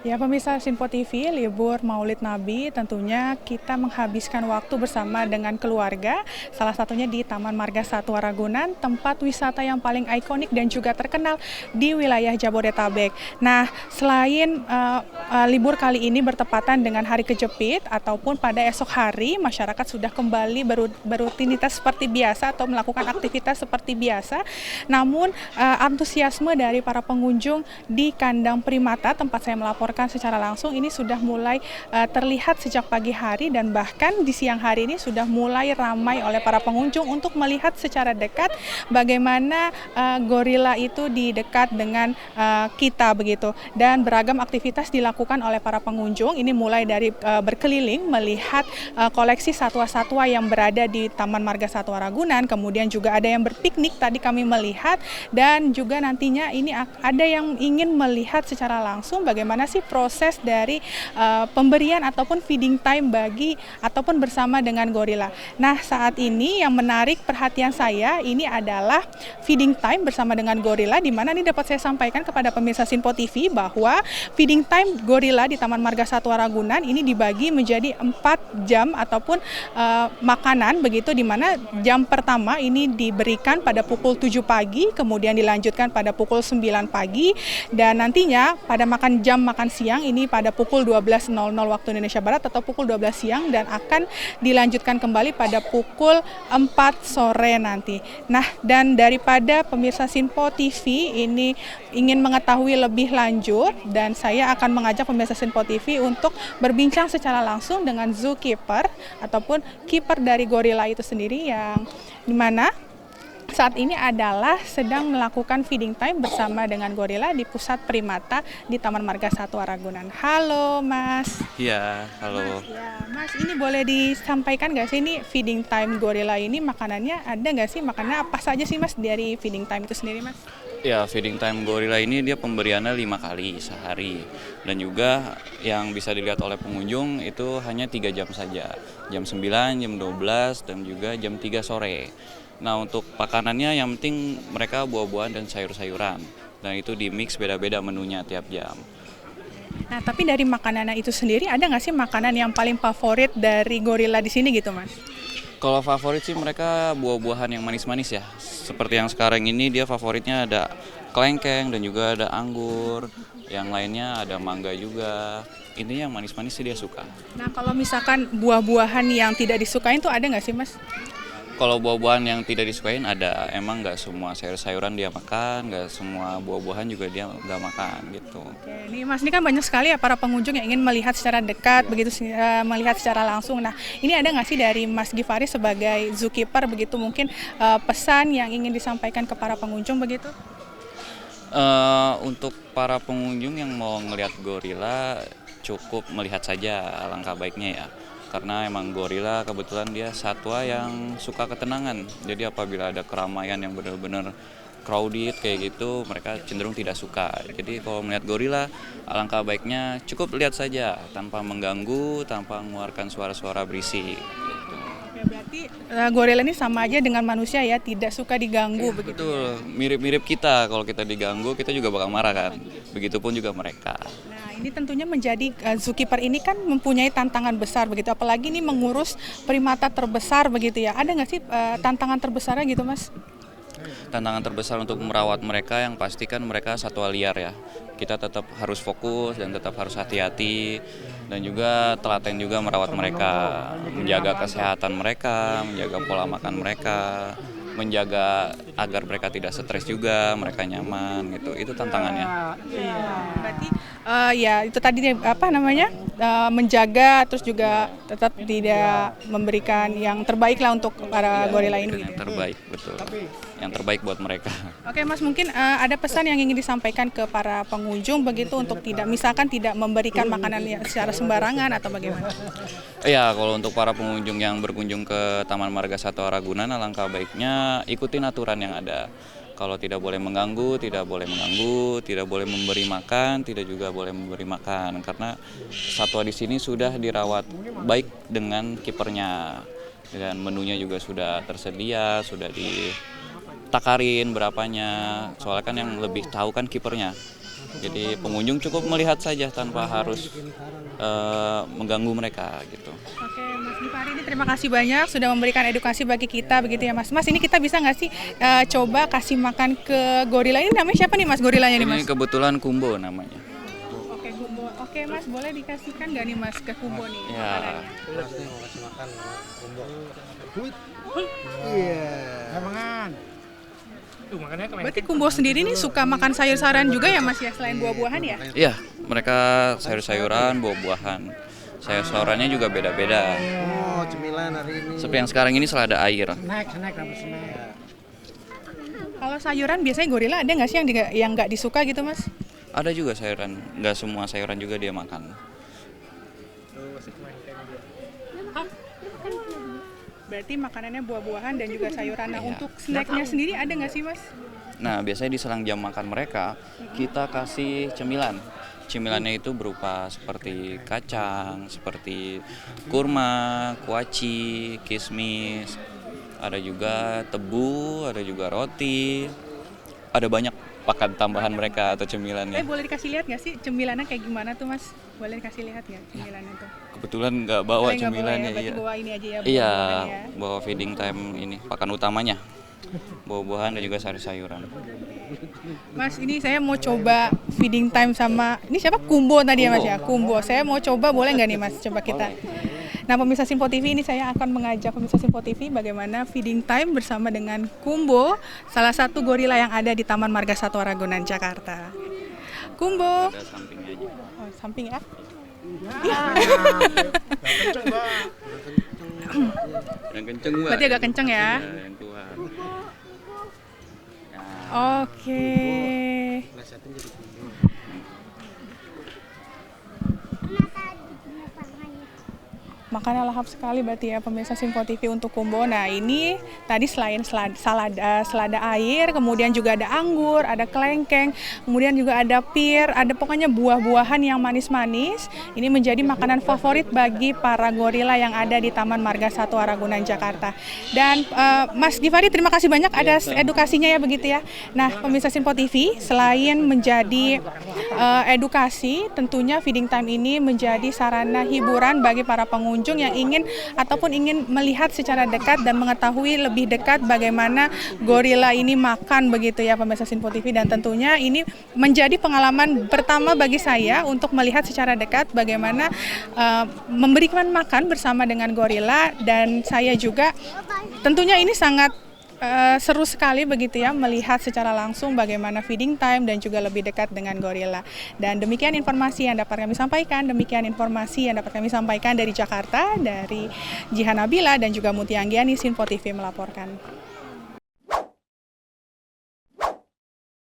Ya, pemirsa Sinpo TV, libur Maulid Nabi tentunya kita menghabiskan waktu bersama dengan keluarga, salah satunya di Taman Marga Satwa Ragunan, tempat wisata yang paling ikonik dan juga terkenal di wilayah Jabodetabek. Nah, selain libur kali ini bertepatan dengan hari kejepit ataupun pada esok hari, masyarakat sudah kembali berrutinitas seperti biasa atau melakukan aktivitas seperti biasa. Namun, antusiasme dari para pengunjung di kandang primata tempat saya melaporkan secara langsung ini sudah mulai terlihat sejak pagi hari, dan bahkan di siang hari ini sudah mulai ramai oleh para pengunjung untuk melihat secara dekat bagaimana gorila itu di dekat dengan kita begitu. Dan beragam aktivitas dilakukan oleh para pengunjung, ini mulai dari berkeliling melihat koleksi satwa-satwa yang berada di Taman Marga Satwa Ragunan, kemudian juga ada yang berpiknik tadi kami melihat, dan juga nantinya ini ada yang ingin melihat secara langsung bagaimana sih proses dari pemberian ataupun feeding time bagi ataupun bersama dengan gorila. Nah, saat ini yang menarik perhatian saya ini adalah feeding time bersama dengan gorila, di mana ini dapat saya sampaikan kepada pemirsa Sinpo TV bahwa feeding time gorila di Taman Marga Satwa Ragunan ini dibagi menjadi 4 jam ataupun makanan begitu, di mana jam pertama ini diberikan pada pukul 7 pagi, kemudian dilanjutkan pada pukul 9 pagi, dan nantinya pada jam makan siang ini pada pukul 12.00 waktu Indonesia Barat atau pukul 12 siang, dan akan dilanjutkan kembali pada pukul 4 sore nanti. Nah, dan daripada pemirsa Sinpo TV ini ingin mengetahui lebih lanjut, dan saya akan mengajak pemirsa Sinpo TV untuk berbincang secara langsung dengan zookeeper ataupun kiper dari gorila itu sendiri, yang dimana saat ini adalah sedang melakukan feeding time bersama dengan gorila di pusat primata di Taman Marga Satwa Ragunan. Halo Mas. Iya, halo. Mas, ini boleh disampaikan nggak sih ini feeding time gorila ini makanannya ada nggak sih? Makannya apa saja sih Mas dari feeding time itu sendiri Mas? Ya, feeding time gorila ini dia pemberiannya 5 kali sehari. Dan juga yang bisa dilihat oleh pengunjung itu hanya 3 jam saja. Jam 9, jam 12, dan juga jam 3 sore. Nah, untuk makanannya yang penting mereka buah-buahan dan sayur-sayuran. Dan itu di mix beda-beda menunya tiap jam. Nah, tapi dari makanan itu sendiri ada nggak sih makanan yang paling favorit dari gorila di sini gitu Mas? Kalau favorit sih mereka buah-buahan yang manis-manis ya. Seperti yang sekarang ini dia favoritnya ada kelengkeng dan juga ada anggur. Yang lainnya ada mangga juga. Intinya yang manis-manis sih dia suka. Nah, kalau misalkan buah-buahan yang tidak disukain tuh ada nggak sih Mas? Kalau buah-buahan yang tidak disukain ada, emang nggak semua sayur-sayuran dia makan, nggak semua buah-buahan juga dia nggak makan gitu. Oke, ini Mas, ini kan banyak sekali ya para pengunjung yang ingin melihat secara dekat, begitu melihat secara langsung. Nah, ini ada nggak sih dari Mas Gifari sebagai zookeeper begitu mungkin pesan yang ingin disampaikan ke para pengunjung begitu? Untuk para pengunjung yang mau ngelihat gorila cukup melihat saja, alangkah baiknya ya. Karena emang gorila kebetulan dia satwa yang suka ketenangan. Jadi apabila ada keramaian yang benar-benar crowded kayak gitu, mereka cenderung tidak suka. Jadi kalau melihat gorila, alangkah baiknya cukup lihat saja tanpa mengganggu, tanpa mengeluarkan suara-suara berisik. Gitu. Ya, berarti gorila ini sama aja dengan manusia ya, tidak suka diganggu begitu. Betul, mirip-mirip kita. Kalau kita diganggu, kita juga bakal marah kan. Begitupun juga mereka. Nah, ini tentunya menjadi zookeeper ini kan mempunyai tantangan besar begitu, apalagi ini mengurus primata terbesar begitu ya. Ada nggak sih tantangan terbesarnya gitu Mas? Tantangan terbesar untuk merawat mereka yang pasti kan mereka satwa liar ya. Kita tetap harus fokus dan tetap harus hati-hati, dan juga telaten juga merawat mereka, menjaga kesehatan mereka, menjaga pola makan mereka, menjaga agar mereka tidak stres juga, mereka nyaman gitu. Itu tantangannya. Berarti ya itu tadi apa namanya, menjaga, terus juga tetap tidak memberikan yang terbaik lah untuk para gorila ini. Yang terbaik, betul. Yang terbaik buat mereka. Oke Mas, mungkin ada pesan yang ingin disampaikan ke para pengunjung begitu untuk tidak memberikan makanan secara sembarangan atau bagaimana? Iya, kalau untuk para pengunjung yang berkunjung ke Taman Marga Satwa Ragunan, alangkah baiknya ikutin aturan yang ada. Kalau tidak boleh mengganggu, tidak boleh memberi makan, tidak juga boleh memberi makan, karena satwa di sini sudah dirawat baik dengan kipernya, dan menunya juga sudah tersedia, sudah ditakarin berapanya, soalnya kan yang lebih tahu kan kipernya. Jadi pengunjung cukup melihat saja tanpa harus mengganggu mereka gitu. Oke, Mas Gifari, ini terima kasih banyak sudah memberikan edukasi bagi kita begitu ya Mas. Mas, ini kita bisa nggak sih coba kasih makan ke gorila ini, namanya siapa nih Mas gorilanya nih Mas? Ini kebetulan Kumbo namanya. Oke, Kumbo. Oke Mas, boleh dikasihkan nggak nih Mas ke Kumbo nih Ya. makanannya? Mau kasih makan Kumbo. Iya. Mangan. Tuh makannya kemarin. Berarti Kumbo sendiri nih suka makan sayur-sayuran juga ya Mas ya, selain buah-buahan ya? Iya, mereka sayur-sayuran, buah-buahan. Sayur-sayurannya juga beda-beda. Oh, cemilan hari ini. Seperti yang sekarang ini selada air. Snack dapat snack. Kalau sayuran biasanya gorila ada nggak sih yang nggak disuka gitu Mas? Ada juga sayuran, nggak semua sayuran juga dia makan. Berarti makanannya buah-buahan dan juga sayuran. Nah, Iya. untuk snacknya sendiri ada nggak sih Mas? Nah, biasanya di selang jam makan mereka, kita kasih cemilan. Cemilannya itu berupa seperti kacang, seperti kurma, kuaci, kismis, ada juga tebu, ada juga roti, ada banyak pakan tambahan mereka atau cemilannya. Boleh dikasih lihat nggak sih cemilannya kayak gimana tuh Mas? Boleh dikasih lihat nggak cemilannya tuh? Kebetulan nggak bawa Nggak cemilannya, boleh ya, berarti iya. bawa ini aja ya, Iya, buah-buahan ya. bawa feeding time ini, pakan utamanya. Buah-buahan dan juga sayur-sayuran. Mas, ini saya mau coba feeding time sama, ini siapa? Kumbo tadi ya Mas ya? Kumbo. Saya mau coba, boleh nggak nih Mas? Coba kita. Nah, pemirsa Simpo TV, ini saya akan mengajak pemirsa Simpo TV bagaimana feeding time bersama dengan Kumbo, salah satu gorila yang ada di Taman Marga Satwa Ragunan, Jakarta. Kumbo. Ada sampingnya aja. Oh, samping ya. Yang kenceng, Mbak. Berarti agak kenceng ya? Iya, yang tua. Oke. Makannya lahap sekali berarti ya pemirsa Simpo TV untuk Kumbo. Nah, ini tadi selain selada air, kemudian juga ada anggur, ada kelengkeng, kemudian juga ada pir, ada pokoknya buah-buahan yang manis-manis. Ini menjadi makanan favorit bagi para gorila yang ada di Taman Marga Satwa Ragunan, Jakarta. Dan Mas Gifari, terima kasih banyak atas edukasinya ya begitu ya. Nah, pemirsa Simpo TV, selain menjadi edukasi, tentunya feeding time ini menjadi sarana hiburan bagi para pengunjung yang ingin ataupun ingin melihat secara dekat dan mengetahui lebih dekat bagaimana gorila ini makan begitu ya pemirsa Simpo TV. Dan tentunya ini menjadi pengalaman pertama bagi saya untuk melihat secara dekat bagaimana memberikan makan bersama dengan gorila. Dan saya juga tentunya ini sangat seru sekali begitu ya melihat secara langsung bagaimana feeding time dan juga lebih dekat dengan gorila. Dan demikian informasi yang dapat kami sampaikan, dari Jakarta, dari Jihan Nabila dan juga Mutia Anggiani, Simpo TV melaporkan.